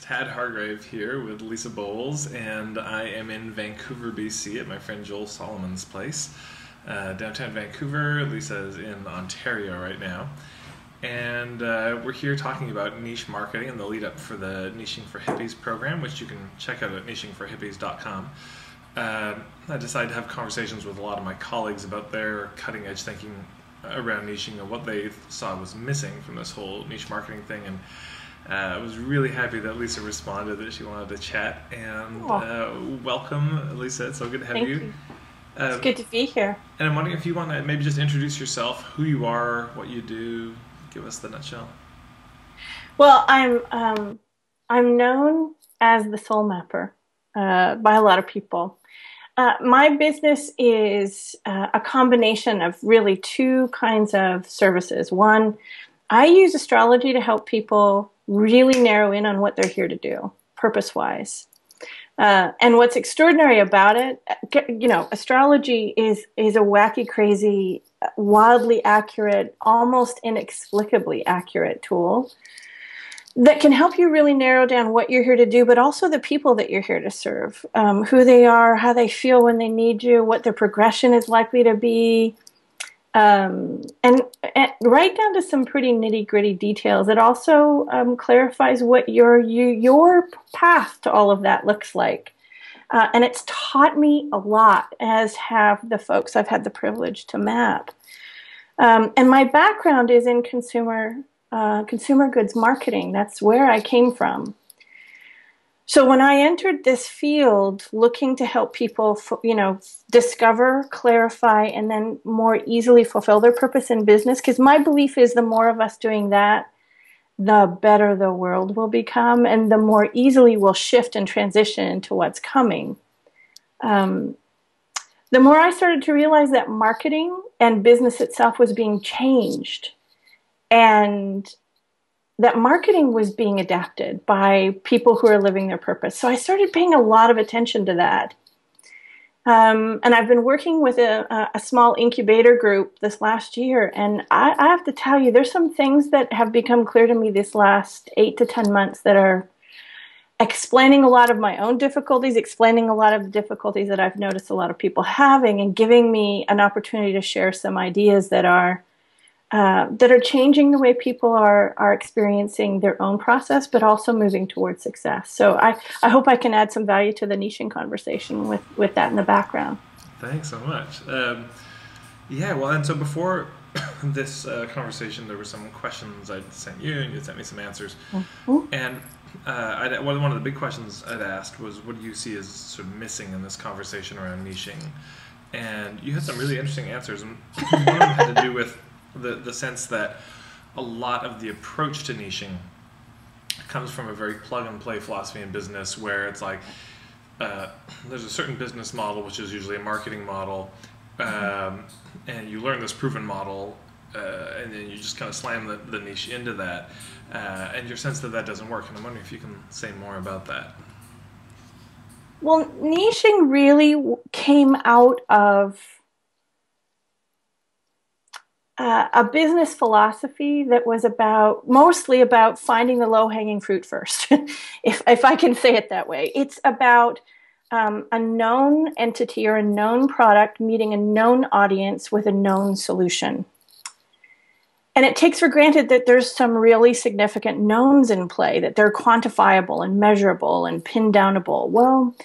Tad Hargrave here with Lissa Boles, and I am in Vancouver, BC at my friend Joel Solomon's place. Downtown Vancouver. Lissa is in Ontario right now. And we're here talking about niche marketing and the lead up for the Niching for Hippies program, which you can check out at nichingforhippies.com. I decided to have conversations with a lot of my colleagues about their cutting edge thinking around niching and what they saw was missing from this whole niche marketing thing. And I was really happy that Lissa responded that she wanted to chat. And welcome, Lissa. It's so good to have you. Thank you. It's good to be here. And I'm wondering if you want to maybe just introduce yourself, who you are, what you do. Give us the nutshell. Well, I'm known as the Soul Mapper by a lot of people. My business is a combination of really two kinds of services. One, I use astrology to help people really narrow in on what they're here to do, purpose-wise. And what's extraordinary about it, astrology is a wacky, crazy, wildly accurate, almost inexplicably accurate tool that can help you really narrow down what you're here to do, but also the people that you're here to serve, who they are, how they feel when they need you, what their progression is likely to be, and right down to some pretty nitty-gritty details. It also clarifies what your path to all of that looks like. And it's taught me a lot, as have the folks I've had the privilege to map. And my background is in consumer goods marketing. That's where I came from. So when I entered this field looking to help people, discover, clarify, and then more easily fulfill their purpose in business, because my belief is the more of us doing that, the better the world will become, and the more easily we'll shift and transition into what's coming. The more I started to realize that marketing and business itself was being changed, and that marketing was being adapted by people who are living their purpose. So I started paying a lot of attention to that. And I've been working with a small incubator group this last year. And I have to tell you, there's some things that have become clear to me this last 8 to 10 months that are explaining a lot of my own difficulties, explaining a lot of the difficulties that I've noticed a lot of people having, and giving me an opportunity to share some ideas that are changing the way people are experiencing their own process, but also moving towards success. So I hope I can add some value to the niching conversation with that in the background. Thanks so much. And so before this conversation, there were some questions I'd sent you, and you sent me some answers. Mm-hmm. And one of the big questions I'd asked was, what do you see as sort of missing in this conversation around niching? And you had some really interesting answers, and one of them had to do with the sense that a lot of the approach to niching comes from a very plug-and-play philosophy in business, where it's like there's a certain business model, which is usually a marketing model, and you learn this proven model, and then you just kind of slam the niche into that, and your sense that doesn't work. And I'm wondering if you can say more about that. Well, niching really came out of a business philosophy that was mostly about finding the low-hanging fruit first, if I can say it that way. It's about a known entity or a known product meeting a known audience with a known solution. And it takes for granted that there's some really significant knowns in play, that they're quantifiable and measurable and pin downable. Well,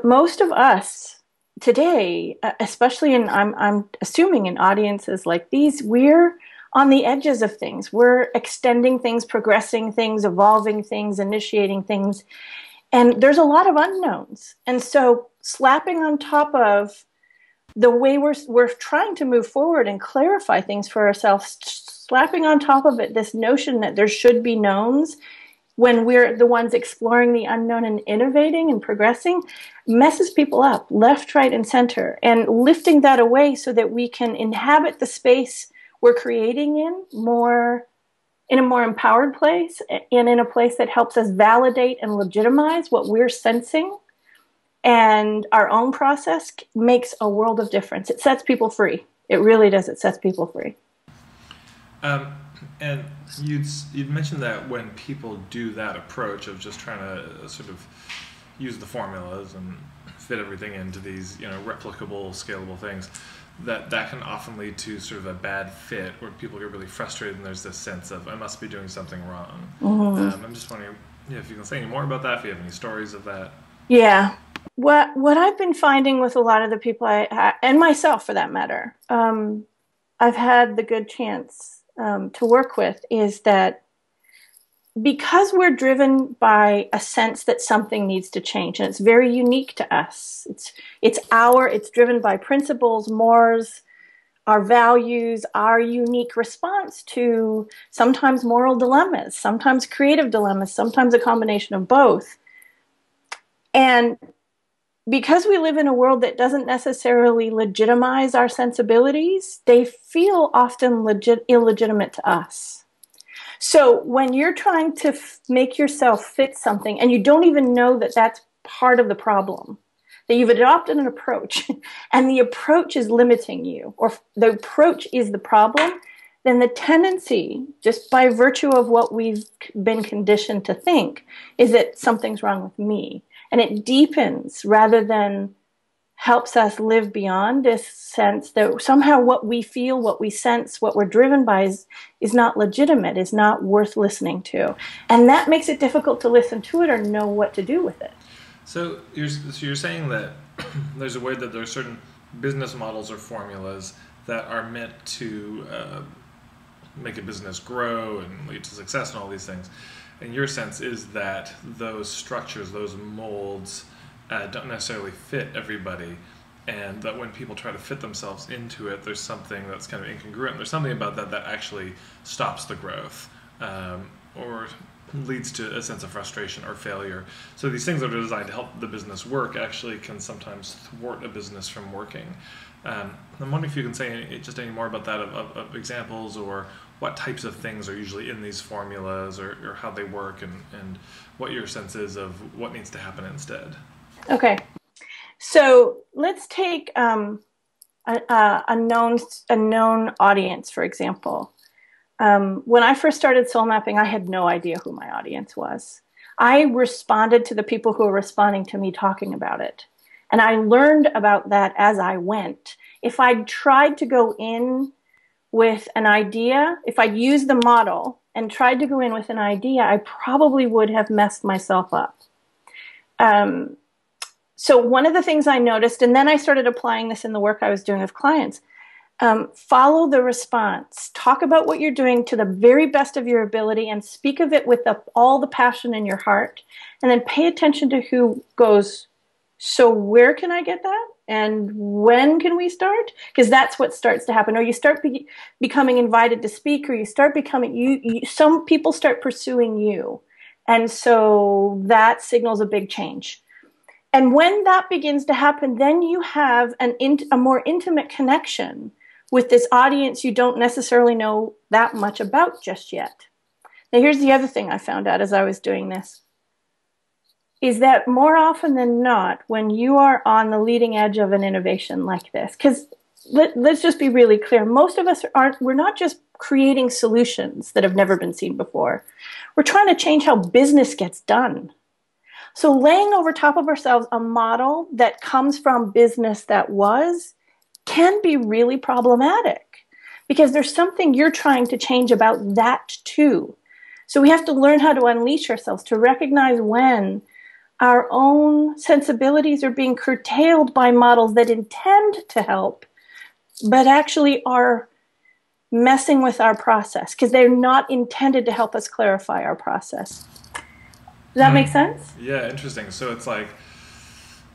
most of us today, especially I'm assuming in audiences like these, we're on the edges of things. We're extending things, progressing things, evolving things, initiating things. And there's a lot of unknowns. And so slapping on top of the way we're trying to move forward and clarify things for ourselves, slapping on top of it this notion that there should be knowns when we're the ones exploring the unknown and innovating and progressing, messes people up left, right, and center. And lifting that away so that we can inhabit the space we're creating in a more empowered place, and in a place that helps us validate and legitimize what we're sensing and our own process, makes a world of difference. It sets people free. It really does. It sets people free. And you'd mentioned that when people do that approach of just trying to sort of use the formulas and fit everything into these, replicable, scalable things, that can often lead to sort of a bad fit where people get really frustrated and there's this sense of, I must be doing something wrong. I'm just wondering if you can say any more about that, if you have any stories of that. Yeah. What I've been finding with a lot of the people and myself for that matter, I've had the good chance to work with, is that because we're driven by a sense that something needs to change, and it's very unique to us. It's driven by principles, mores, our values, our unique response to sometimes moral dilemmas, sometimes creative dilemmas, sometimes a combination of both. And because we live in a world that doesn't necessarily legitimize our sensibilities, they feel often illegitimate to us. So when you're trying to make yourself fit something and you don't even know that that's part of the problem, that you've adopted an approach and the approach is limiting you, or the approach is the problem, then the tendency, just by virtue of what we've been conditioned to think, is that something's wrong with me. And it deepens rather than helps us live beyond this sense that somehow what we feel, what we sense, what we're driven by is not legitimate, is not worth listening to. And that makes it difficult to listen to it or know what to do with it. So you're saying that there's a way that there are certain business models or formulas that are meant to make a business grow and lead to success and all these things. And your sense is that those structures, those molds, don't necessarily fit everybody, and that when people try to fit themselves into it, there's something that's kind of incongruent. There's something about that actually stops the growth, or leads to a sense of frustration or failure. So these things that are designed to help the business work actually can sometimes thwart a business from working. I'm wondering if you can say just any more about that, of examples, or what types of things are usually in these formulas, or how they work, and what your sense is of what needs to happen instead. Okay. So let's take a known audience, for example. When I first started soul mapping, I had no idea who my audience was. I responded to the people who were responding to me talking about it. And I learned about that as I went. If I'd tried to go in with an idea, if I'd used the model and tried to go in with an idea, I probably would have messed myself up. So one of the things I noticed, and then I started applying this in the work I was doing with clients, follow the response. Talk about what you're doing to the very best of your ability and speak of it with all the passion in your heart. And then pay attention to who goes, so where can I get that? And when can we start? Because that's what starts to happen. Or you start becoming invited to speak, or you start becoming, some people start pursuing you. And so that signals a big change. And when that begins to happen, then you have a more intimate connection with this audience you don't necessarily know that much about just yet. Now, here's the other thing I found out as I was doing this, is that more often than not, when you are on the leading edge of an innovation like this, because let's just be really clear, most of us we're not just creating solutions that have never been seen before. We're trying to change how business gets done. So laying over top of ourselves a model that comes from business that was can be really problematic, because there's something you're trying to change about that too. So we have to learn how to unleash ourselves, to recognize when our own sensibilities are being curtailed by models that intend to help, but actually are messing with our process because they're not intended to help us clarify our process. Does that make sense? Yeah, interesting. So it's like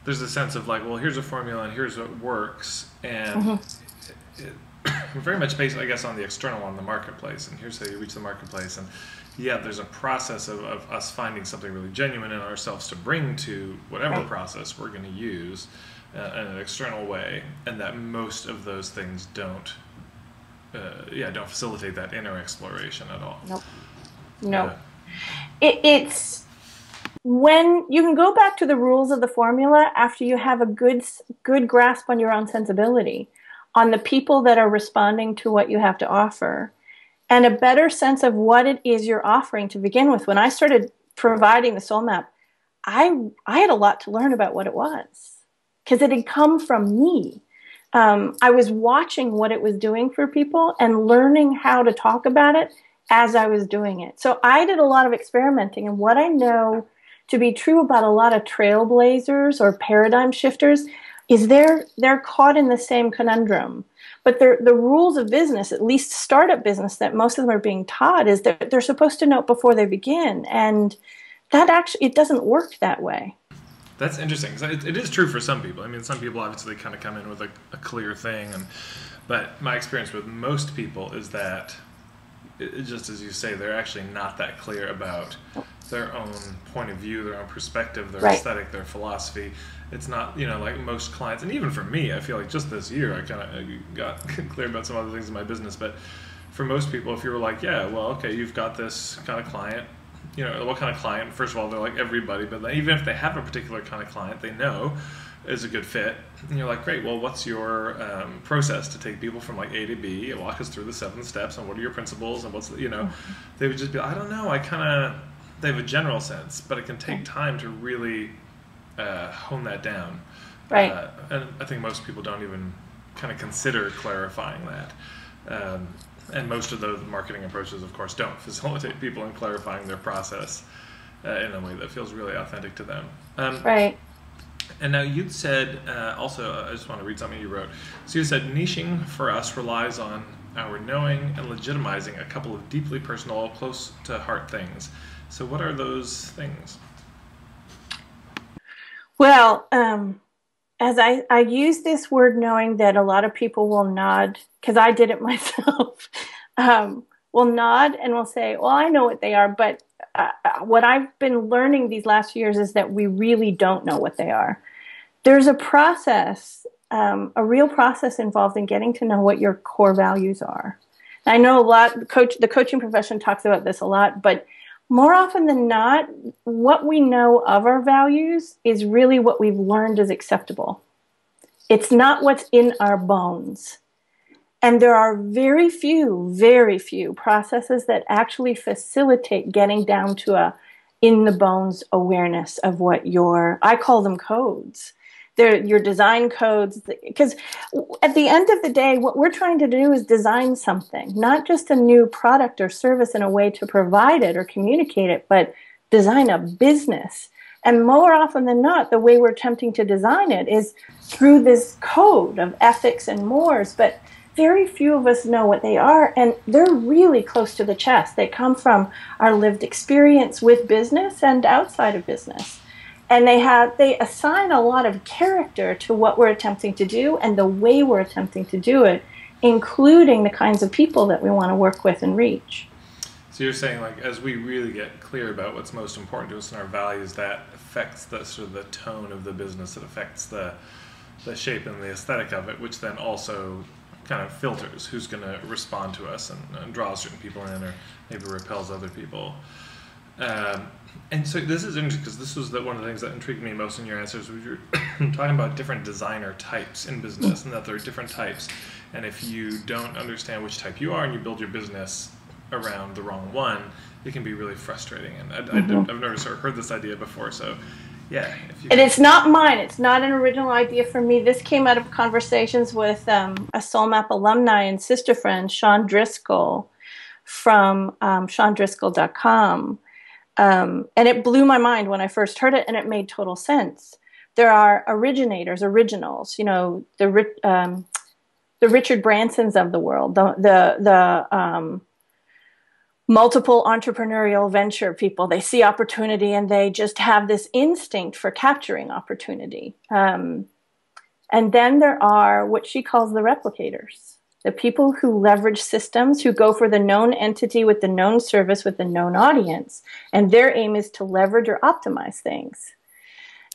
there's a sense of like, well, here's a formula and here's what works, and we're very much based, I guess, on the external, on the marketplace, and here's how you reach the marketplace. And yeah, there's a process of us finding something really genuine in ourselves to bring to whatever process we're going to use in an external way, and that most of those things don't facilitate that inner exploration at all. Nope. No. It's when you can go back to the rules of the formula after you have a good grasp on your own sensibility, on the people that are responding to what you have to offer, and a better sense of what it is you're offering to begin with. When I started providing the soul map, I had a lot to learn about what it was because it had come from me. I was watching what it was doing for people and learning how to talk about it as I was doing it. So I did a lot of experimenting, and what I know to be true about a lot of trailblazers or paradigm shifters is they're caught in the same conundrum. But the rules of business, at least startup business, that most of them are being taught is that they're supposed to know it before they begin. And that actually, it doesn't work that way. That's interesting. It is true for some people. I mean, some people obviously kind of come in with a clear thing. But my experience with most people is that, just as you say, they're actually not that clear about their own point of view, their own perspective, their aesthetic, their philosophy. It's not, like most clients, and even for me, I feel like just this year I kind of got clear about some other things in my business. But for most people, if you were like, yeah, well, okay, you've got this kind of client, what kind of client? First of all, they're like everybody, but even if they have a particular kind of client they know is a good fit, and you're like, great, well, what's your process to take people from like A to B? Walk us through the 7 steps, and what are your principles, and what's they would just be, I don't know, they have a general sense, but it can take time to really hone that down. Right. And I think most people don't even kind of consider clarifying that. And most of the marketing approaches, of course, don't facilitate people in clarifying their process in a way that feels really authentic to them. Right. And now you'd said, also, I just want to read something you wrote. So you said, niching for us relies on our knowing and legitimizing a couple of deeply personal, close to heart things. So what are those things? Well, as I use this word knowing, that a lot of people will nod, because I did it myself, will nod and will say, well, I know what they are, but what I've been learning these last few years is that we really don't know what they are. There's a process, a real process involved in getting to know what your core values are. And I know the coaching profession talks about this a lot, but more often than not, what we know of our values is really what we've learned is acceptable. It's not what's in our bones. And there are very few processes that actually facilitate getting down to a in the bones awareness of what I call them codes. They're your design codes, because at the end of the day, what we're trying to do is design something, not just a new product or service in a way to provide it or communicate it, but design a business. And more often than not, the way we're attempting to design it is through this code of ethics and mores, but very few of us know what they are, and they're really close to the chest. They come from our lived experience with business and outside of business. And they assign a lot of character to what we're attempting to do and the way we're attempting to do it, including the kinds of people that we want to work with and reach. So you're saying, like, as we really get clear about what's most important to us and our values, that affects the sort of the tone of the business. It affects the shape and the aesthetic of it, which then also kind of filters who's going to respond to us and draws certain people in, or maybe repels other people. And so this is interesting, because this was one of the things that intrigued me most in your answers, was you're talking about different designer types in business, and that there are different types. And if you don't understand which type you are and you build your business around the wrong one, it can be really frustrating. And I've never sort of heard this idea before, so yeah. And it's not mine. It's not an original idea for me. This came out of conversations with a SoulMap alumni and sister friend, Sean Driscoll, from SeanDriscoll.com. And it blew my mind when I first heard it, and it made total sense. There are originals, the Richard Bransons of the world, the multiple entrepreneurial venture people. They see opportunity and they just have this instinct for capturing opportunity. And then there are what she calls the replicators, the people who leverage systems, who go for the known entity with the known service with the known audience. And their aim is to leverage or optimize things.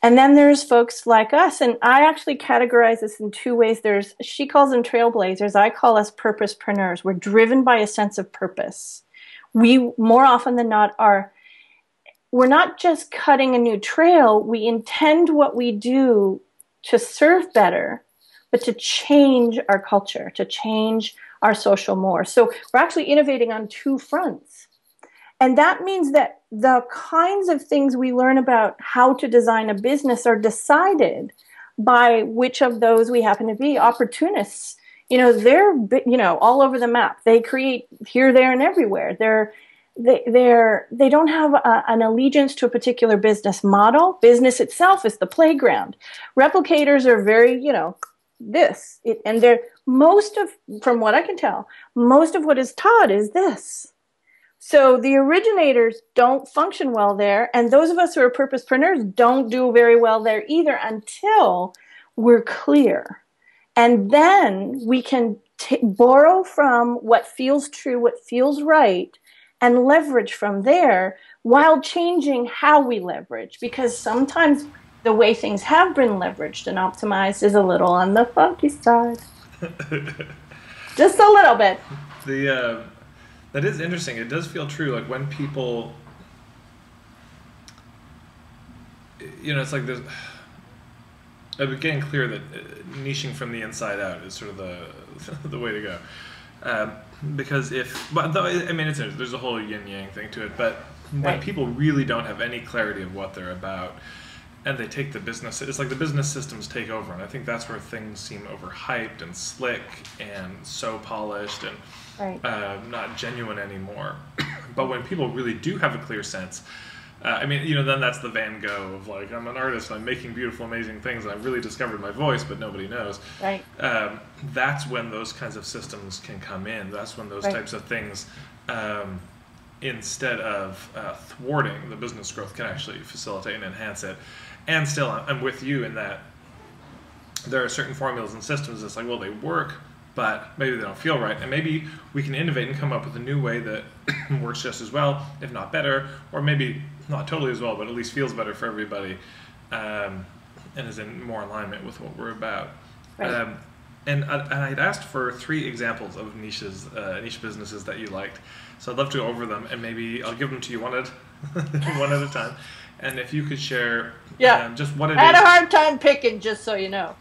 And then there's folks like us, and I actually categorize this in 2 ways. She calls them trailblazers. I call us purposepreneurs. We're driven by a sense of purpose. We, more often than not, we're not just cutting a new trail. We intend what we do to serve better, but to change our culture, to change our social more. So we're actually innovating on two fronts. And that means that the kinds of things we learn about how to design a business are decided by which of those we happen to be. Opportunists, they're, all over the map. They create here, there, and everywhere. They don't have an allegiance to a particular business model. Business itself is the playground. Replicators are very, and from what I can tell, most of what is taught is this. So the originators don't function well there, and those of us who are purposepreneurs don't do very well there either until we're clear. And then we can borrow from what feels true, what feels right, and leverage from there while changing how we leverage. Because sometimes the way things have been leveraged and optimized is a little on the funky side. Just a little bit. That is interesting. It does feel true. Like when people, it's like there's. It's getting clear that niching from the inside out is sort of the way to go. Because there's a whole yin yang thing to it. But when people really don't have any clarity of what they're about, and they take the business, it's like the business systems take over, and I think that's where things seem overhyped and slick and so polished and not genuine anymore. But when people really do have a clear sense, then that's the Van Gogh of like, I'm an artist and I'm making beautiful, amazing things and I've really discovered my voice, but nobody knows. Right. That's when those kinds of systems can come in. That's when those types of things, instead of thwarting the business growth, can actually facilitate and enhance it. And still, I'm with you in that there are certain formulas and systems that's like, well, they work, but maybe they don't feel right. And maybe we can innovate and come up with a new way that works just as well, if not better, or maybe not totally as well, but at least feels better for everybody, and is in more alignment with what we're about. Right. And I'd asked for 3 examples of niche businesses that you liked. So I'd love to go over them, and maybe I'll give them to you one at a time. And if you could share just what it is. I had a hard time picking, just so you know.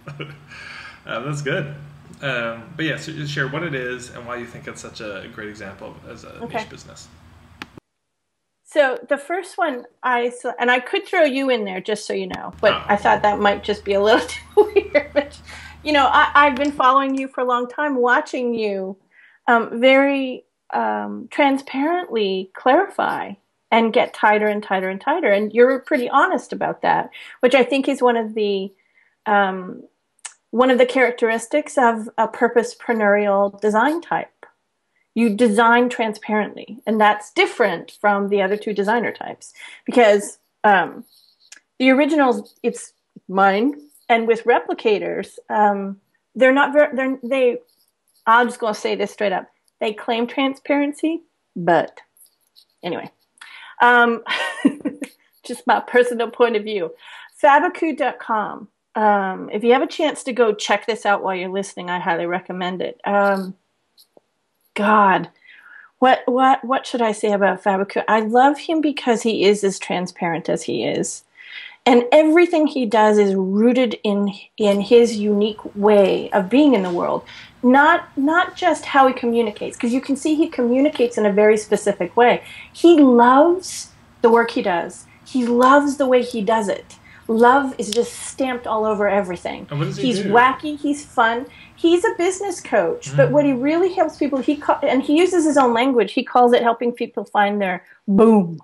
That's good. But yeah, so just share what it is and why you think it's such a great example as a niche business. So the first one and I could throw you in there just so you know, but I thought that might just be a little too weird. But, I've been following you for a long time, watching you very transparently clarify and get tighter and tighter and tighter. And you're pretty honest about that, which I think is one of the characteristics of a purposepreneurial design type. You design transparently, and that's different from the other 2 designer types, because the originals, it's mine, and with replicators, they're not very, I'm just going to say this straight up. They claim transparency, but anyway, just my personal point of view. Fabaku.com. If you have a chance to go check this out while you're listening, I highly recommend it. God, what should I say about Fabaku? I love him because he is as transparent as he is. And everything he does is rooted in his unique way of being in the world. Not just how he communicates, because you can see he communicates in a very specific way. He loves the work he does. He loves the way he does it. Love is just stamped all over everything. And what does he's do? Wacky, he's fun. He's a business coach, but what he really helps people, and he uses his own language, he calls it helping people find their boom.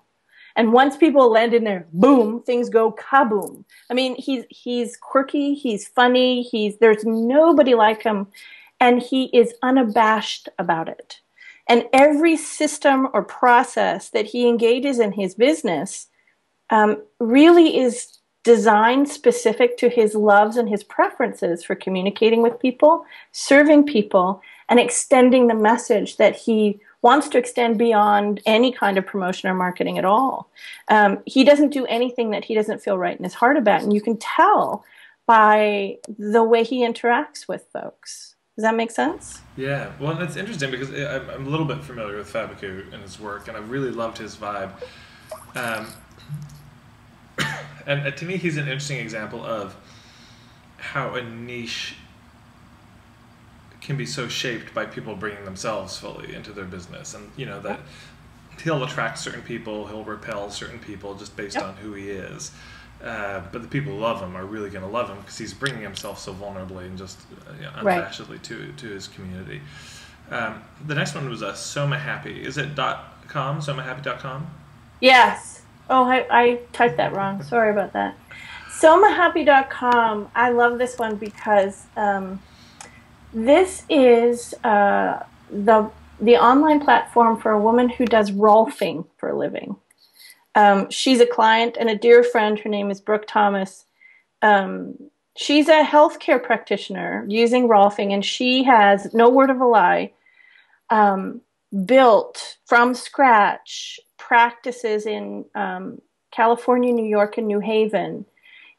And once people land in their boom, things go kaboom. I mean, he's quirky, he's funny, there's nobody like him, and he is unabashed about it. And every system or process that he engages in his business really is designed specific to his loves and his preferences for communicating with people, serving people, and extending the message that he wants to extend beyond any kind of promotion or marketing at all. He doesn't do anything that he doesn't feel right in his heart about, and you can tell by the way he interacts with folks. Does that make sense? Yeah, well, it's interesting because I'm a little bit familiar with Fabaku and his work, and I really loved his vibe. And to me, he's an interesting example of how a niche can be so shaped by people bringing themselves fully into their business, and that he'll attract certain people, he'll repel certain people just based on who he is. But the people who love him are really going to love him because he's bringing himself so vulnerably and just unabashedly to his community. The next one was Soma Happy. Is it .com? SomaHappy.com? Yes. Oh, I typed that wrong. Sorry about that. SomaHappy.com. I love this one because this is the online platform for a woman who does rolfing for a living. She's a client and a dear friend. Her name is Brooke Thomas. She's a healthcare practitioner using rolfing, and she has, no word of a lie, built from scratch practices in California, New York, and New Haven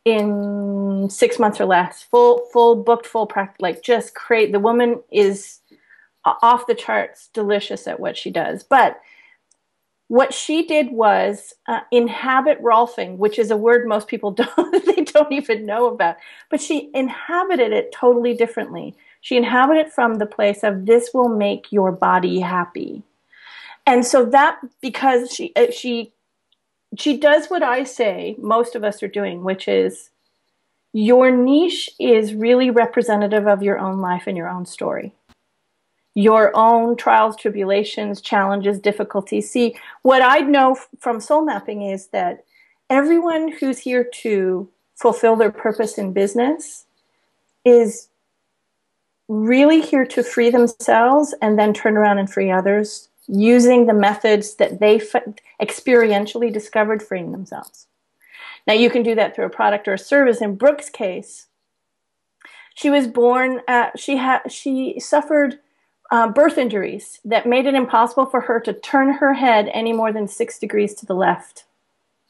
in 6 months or less. Full booked, full practice. Like, just create. The woman is off the charts, delicious at what she does. But what she did was inhabit rolfing, which is a word most people don't even know about. But she inhabited it totally differently. She inhabited it from the place of, this will make your body happy. And so that, because she does what I say most of us are doing, which is, your niche is really representative of your own life and your own story. Your own trials, tribulations, challenges, difficulties. See, what I know from soul mapping is that everyone who's here to fulfill their purpose in business is really here to free themselves and then turn around and free others using the methods that they experientially discovered freeing themselves. Now, you can do that through a product or a service. In Brooke's case, she was born, she suffered birth injuries that made it impossible for her to turn her head any more than 6 degrees to the left,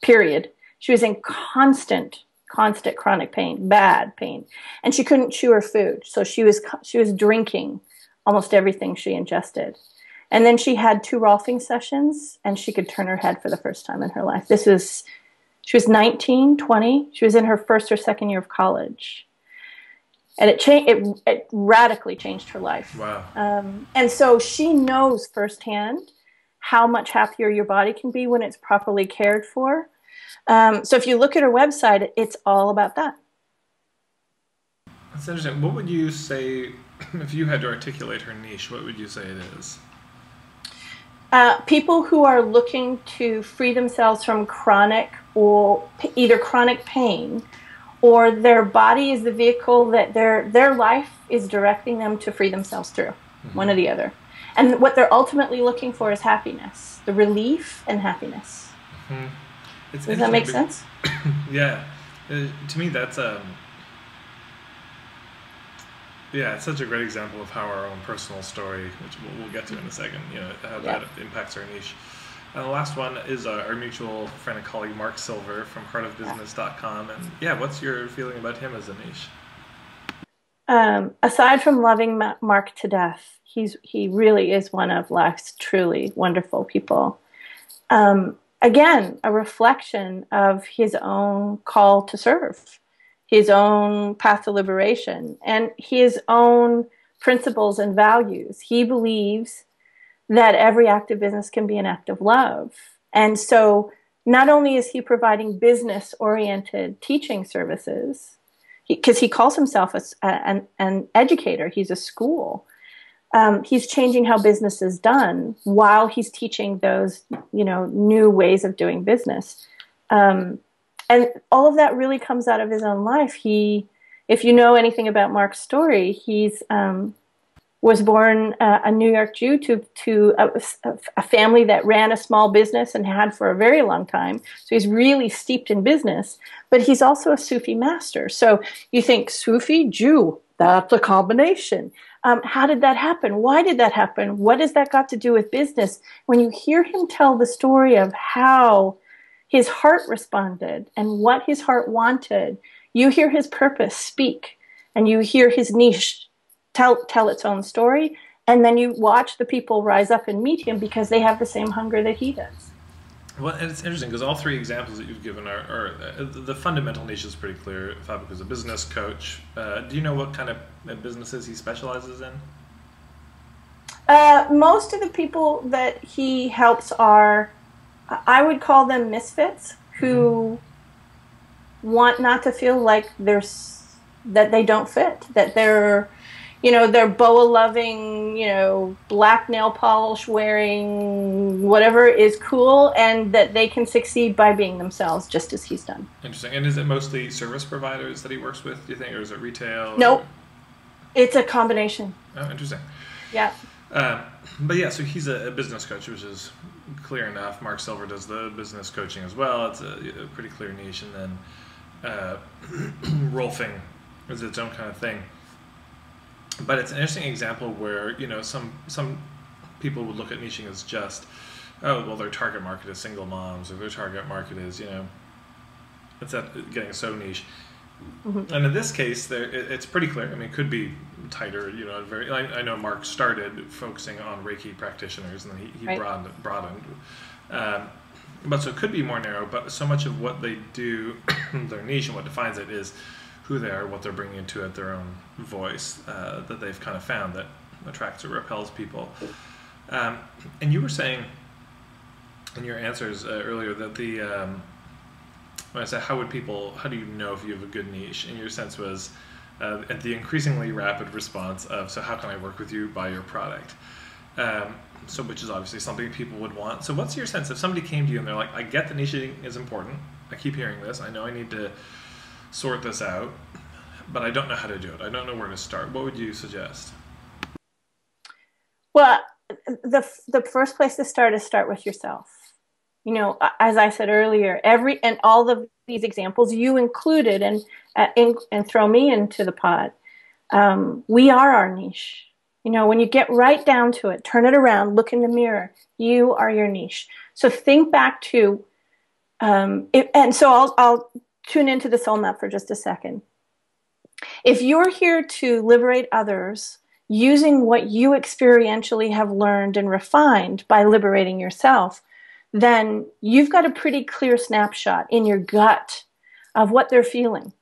period. She was in constant chronic pain, bad pain, and she couldn't chew her food. So she was drinking almost everything she ingested. And then she had 2 rolfing sessions, and she could turn her head for the first time in her life. She was 19, 20. She was in her first or second year of college. And it radically changed her life. Wow. And so she knows firsthand how much happier your body can be when it's properly cared for. So if you look at her website, it's all about that. That's interesting. What would you say, if you had to articulate her niche, what would you say it is? People who are looking to free themselves from chronic or either chronic pain, or their body is the vehicle that their life is directing them to free themselves through, one or the other. And what they're ultimately looking for is happiness, the relief and happiness. Does that make sense? Yeah. To me, that's it's such a great example of how our own personal story, which we'll get to in a second, how that impacts our niche. And the last one is our mutual friend and colleague, Mark Silver from heartofbusiness.com. And what's your feeling about him as a niche? Aside from loving Mark to death, he really is one of life's truly wonderful people. Again, a reflection of his own call to serve, his own path to liberation, and his own principles and values. He believes that every act of business can be an act of love. And so not only is he providing business-oriented teaching services, because he calls himself an educator, he's a school. He's changing how business is done while he's teaching those, new ways of doing business. And all of that really comes out of his own life. If you know anything about Mark's story, he's was born a New York Jew to a family that ran a small business and had for a very long time. So he's really steeped in business, but he's also a Sufi master. So you think Sufi, Jew, that's a combination. How did that happen? Why did that happen? What has that got to do with business? When you hear him tell the story of how his heart responded and what his heart wanted, you hear his purpose speak, and you hear his niche tell its own story, and then you watch the people rise up and meet him because they have the same hunger that he does. Well, and it's interesting because all 3 examples that you've given are the fundamental niche is pretty clear. Fabio is a business coach. Do you know what kind of businesses he specializes in? Most of the people that he helps are, I would call them misfits who want not to feel like that they don't fit, that they're boa loving, black nail polish wearing, whatever is cool, and that they can succeed by being themselves, just as he's done. Interesting. And is it mostly service providers that he works with, do you think, or is it retail? Nope. It's a combination. Oh, interesting. Yeah. But yeah, so he's a business coach, which is clear enough. Mark Silver does the business coaching as well. It's a pretty clear niche. And then Rolfing is its own kind of thing. But it's an interesting example where, some people would look at niching as just, oh, well, their target market is single moms, or their target market is, it's getting so niche. Mm-hmm. And in this case, it's pretty clear. I mean, it could be tighter, I know Mark started focusing on Reiki practitioners, and then he right. broadened. But so it could be more narrow, but so much of what they do, their niche and what defines it is who they are, what they're bringing into it, their own voice, that they've kind of found that attracts or repels people. And you were saying in your answers earlier that when I said how do you know if you have a good niche, and your sense was at the increasingly rapid response of, so how can I work with you, buy your product? So which is obviously something people would want. So what's your sense if somebody came to you and they're like, I get that niching is important, I keep hearing this, I know I need to sort this out, but I don't know how to do it, I don't know where to start, what would you suggest? Well, the first place to start is start with yourself. As I said earlier, all of these examples you included, and throw me into the pot. We are our niche. When you get right down to it, turn it around, look in the mirror. You are your niche. So think back to, and so I'll tune into the soul map for just a second. If you're here to liberate others using what you experientially have learned and refined by liberating yourself, then you've got a pretty clear snapshot in your gut of what they're feeling,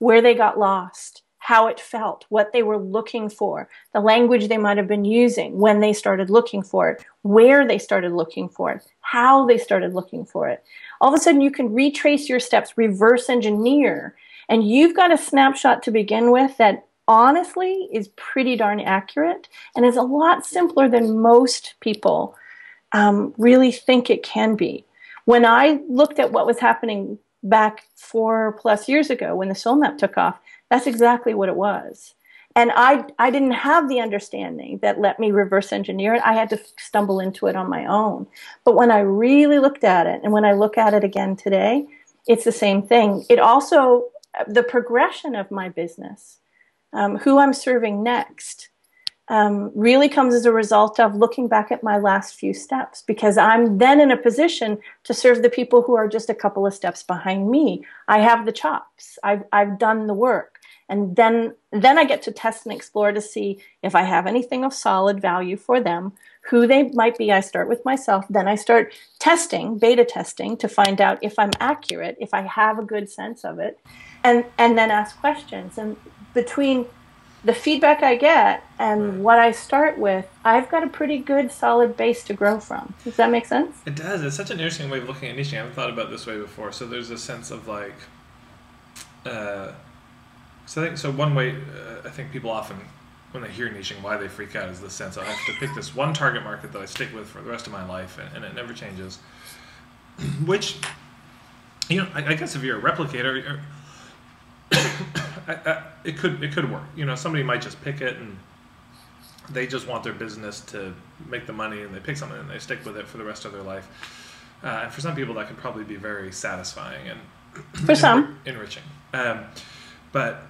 where they got lost, how it felt, what they were looking for, the language they might have been using when they started looking for it, where they started looking for it, how they started looking for it. All of a sudden, you can retrace your steps, reverse engineer, and you've got a snapshot to begin with that honestly is pretty darn accurate and is a lot simpler than most people really think it can be. When I looked at what was happening back 4+ years ago when the soul map took off, that's exactly what it was. And I didn't have the understanding that let me reverse engineer it. I had to stumble into it on my own. But when I really looked at it, and when I look at it again today, it's the same thing. It also, the progression of my business, who I'm serving next, really comes as a result of looking back at my last few steps, because I'm then in a position to serve the people who are just a couple of steps behind me. I have the chops. I've done the work. And then I get to test and explore to see if I have anything of solid value for them, who they might be. I start with myself. Then I start testing, beta testing, to find out if I'm accurate, if I have a good sense of it, and then ask questions. And between the feedback I get and what I start with, I've got a pretty good, solid base to grow from. Does that make sense? It does. It's such an interesting way of looking at niching. I haven't thought about it this way before. So there's a sense of like, so one way I think people often, when they hear niching, why they freak out is the sense of I have to pick this one target market that I stick with for the rest of my life, and it never changes. Which, I guess if you're a replicator, it could work. Somebody might just pick it and they just want their business to make the money, and they pick something and they stick with it for the rest of their life. And for some people, that could probably be very satisfying and for some enriching. But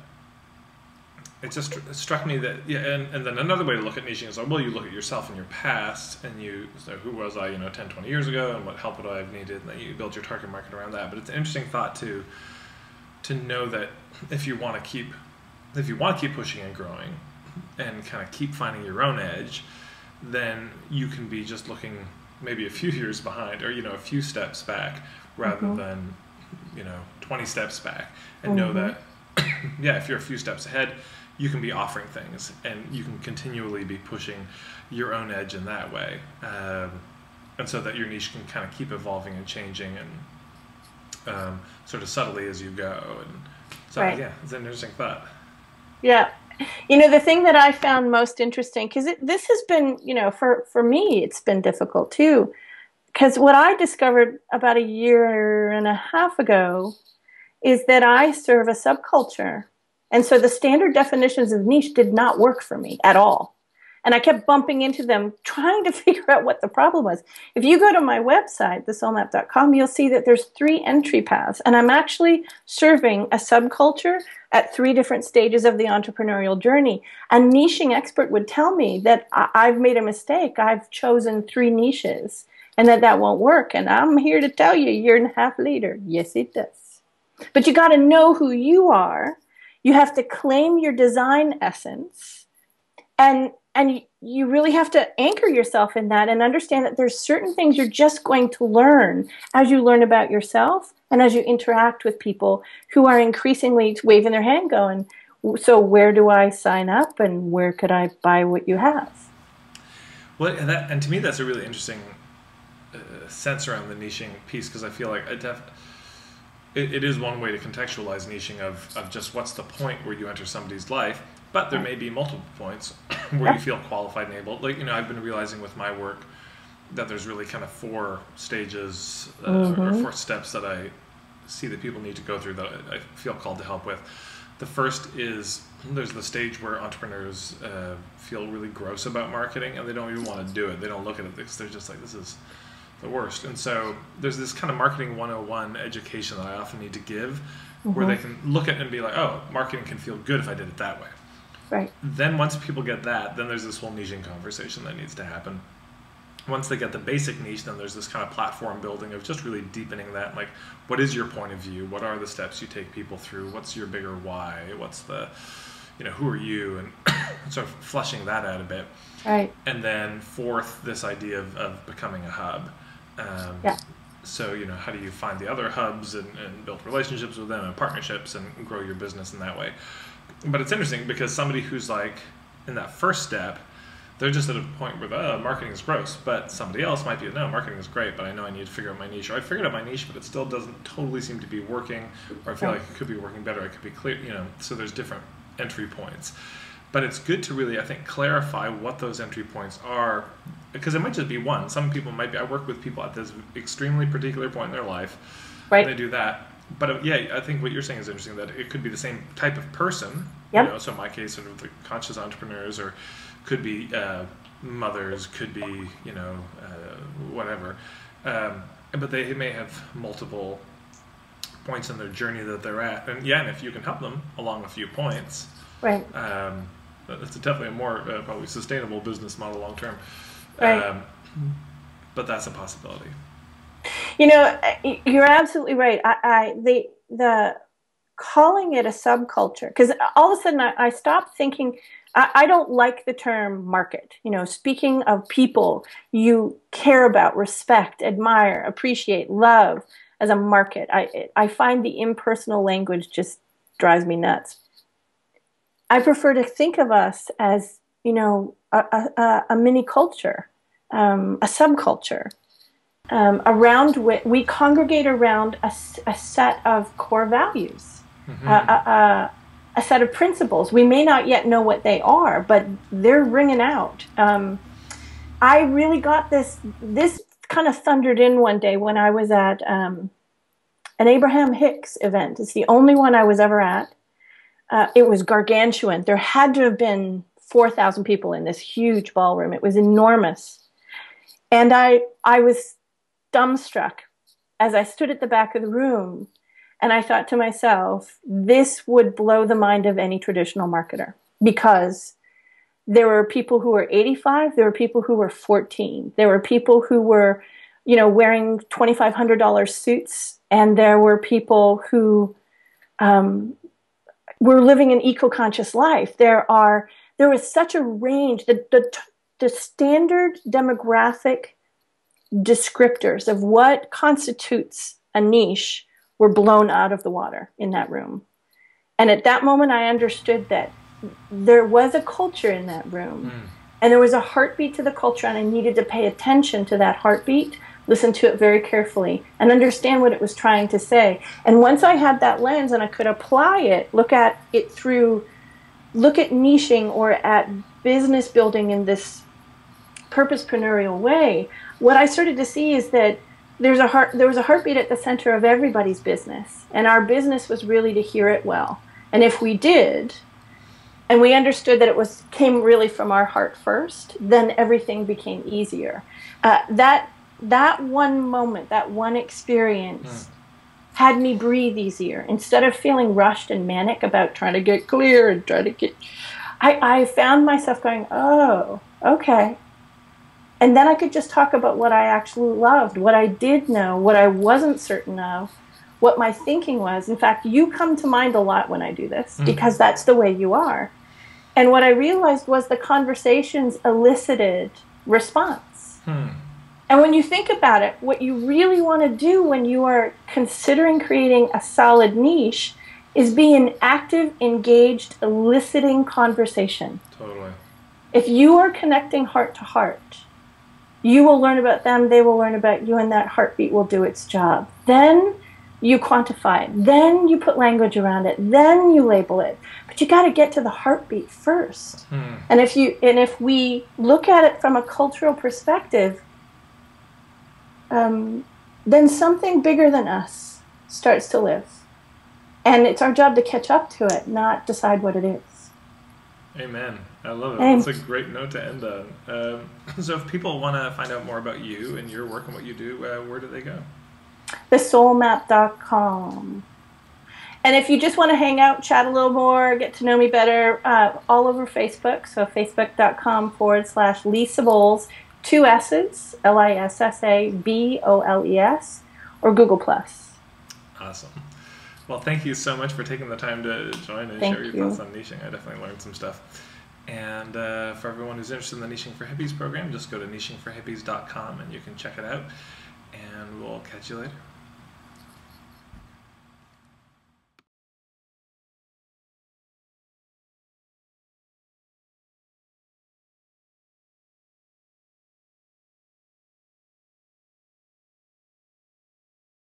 it just struck me that, and then another way to look at niching is, well, you look at yourself in your past, and so who was I, 10, 20 years ago, and what help would I have needed, and then you build your target market around that. But it's an interesting thought to know that if you want to keep pushing and growing, and kind of keep finding your own edge, then you can be just looking maybe a few years behind, or a few steps back, rather than 20 steps back, and know that if you're a few steps ahead, you can be offering things, and you can continually be pushing your own edge in that way, and so that your niche can kind of keep evolving and changing, and sort of subtly as you go. And so, yeah, it's an interesting thought. Yeah. You know, the thing that I found most interesting, because this has been, you know, for me, it's been difficult too. Because what I discovered about a year and a half ago is that I serve a subculture. And so the standard definitions of niche did not work for me at all. And I kept bumping into them, trying to figure out what the problem was. If you go to my website, thesoulmap.com, you'll see that there's 3 entry paths. And I'm actually serving a subculture at 3 different stages of the entrepreneurial journey. A niching expert would tell me that I've made a mistake. I've chosen 3 niches and that won't work. And I'm here to tell you, a year and a half later, yes, it does. But you got to know who you are. You have to claim your design essence. And you really have to anchor yourself in that and understand that there's certain things you're just going to learn as you learn about yourself and as you interact with people who are increasingly waving their hand going, so where do I sign up and where could I buy what you have? Well, and to me, that's a really interesting sense around the niching piece, because I feel like it is one way to contextualize niching of just what's the point where you enter somebody's life. But there may be multiple points where you feel qualified and able. Like, you know, I've been realizing with my work that there's really kind of 4 stages or 4 steps that I see that people need to go through that I feel called to help with. The first is there's the stage where entrepreneurs feel really gross about marketing and they don't even want to do it. They don't look at it because they're just like, this is the worst. And so there's this kind of marketing 101 education that I often need to give where they can look at it and be like, oh, marketing can feel good if I did it that way. Right. Then once people get that, then there's this whole niching conversation that needs to happen. Once they get the basic niche, then there's this kind of platform building of just really deepening that. Like, what is your point of view? What are the steps you take people through? What's your bigger why? What's the, you know, who are you? And sort of fleshing that out a bit. Right. And then 4th, this idea of becoming a hub. So, you know, how do you find the other hubs and build relationships with them and partnerships and grow your business in that way? But it's interesting because somebody who's like in that first step, they're just at a point where marketing is gross, but somebody else might be, no, marketing is great, but I know I need to figure out my niche, or I figured out my niche, but it still doesn't totally seem to be working, or I feel like it could be working better, it could be clear, you know, so there's different entry points. But it's good to really, I think, clarify what those entry points are, because it might just be one. Some people might be, I work with people at this extremely particular point in their life, and they do that. But yeah, I think what you're saying is interesting, that it could be the same type of person. You know, so in my case, sort of the conscious entrepreneurs, or could be mothers, could be, you know, whatever. But they may have multiple points in their journey that they're at. And yeah, and if you can help them along a few points, right. It's definitely a more probably sustainable business model long term. Right. But that's a possibility. You know, you're absolutely right. The calling it a subculture, because all of a sudden I stopped thinking. I don't like the term market. You know, speaking of people you care about, respect, admire, appreciate, love as a market, I find the impersonal language just drives me nuts. I prefer to think of us as, you know, a mini culture, a subculture. Around which we congregate around a set of core values, a set of principles. We may not yet know what they are, but they're ringing out. I really got this kind of thundered in one day when I was at an Abraham Hicks event. It's the only one I was ever at. It was gargantuan. There had to have been 4,000 people in this huge ballroom. It was enormous. And I was dumbstruck as I stood at the back of the room, and I thought to myself, this would blow the mind of any traditional marketer, because there were people who were 85, there were people who were 14, there were people who were, you know, wearing $2,500 suits, and there were people who were living an eco-conscious life. There was such a range. The standard demographic descriptors of what constitutes a niche were blown out of the water in that room. And at that moment, I understood that there was a culture in that room. And there was a heartbeat to the culture, and I needed to pay attention to that heartbeat, listen to it very carefully, and understand what it was trying to say. And once I had that lens and I could apply it, look at niching or at business building in this purposepreneurial way, what I started to see is that there was a heartbeat at the center of everybody's business, and our business was really to hear it well. And if we did, and we understood that it came really from our heart first, then everything became easier. That one moment, that one experience had me breathe easier. Instead of feeling rushed and manic about trying to get clear and I found myself going, oh, okay. And then I could just talk about what I actually loved, what I did know, what I wasn't certain of, what my thinking was. In fact, you come to mind a lot when I do this, because that's the way you are. And what I realized was the conversations elicited response. And when you think about it, what you really want to do when you are considering creating a solid niche is be an active, engaged, eliciting conversation. Totally. If you are connecting heart to heart, you will learn about them, they will learn about you, and that heartbeat will do its job. Then you quantify it. Then you put language around it. Then you label it. But you got to get to the heartbeat first. And if we look at it from a cultural perspective, then something bigger than us starts to live. And it's our job to catch up to it, not decide what it is. Amen. I love it. That's a great note to end on. So if people want to find out more about you and your work and what you do, where do they go? thesoulmap.com. And if you just want to hang out, chat a little more, get to know me better, all over Facebook. So facebook.com/Lissa Boles, 2 S's, LISSABOLES, or Google+. Awesome. Well, thank you so much for taking the time to join and share your thoughts on niching. I definitely learned some stuff. And for everyone who's interested in the Niching for Hippies program, just go to nichingforhippies.com and you can check it out. And we'll catch you later.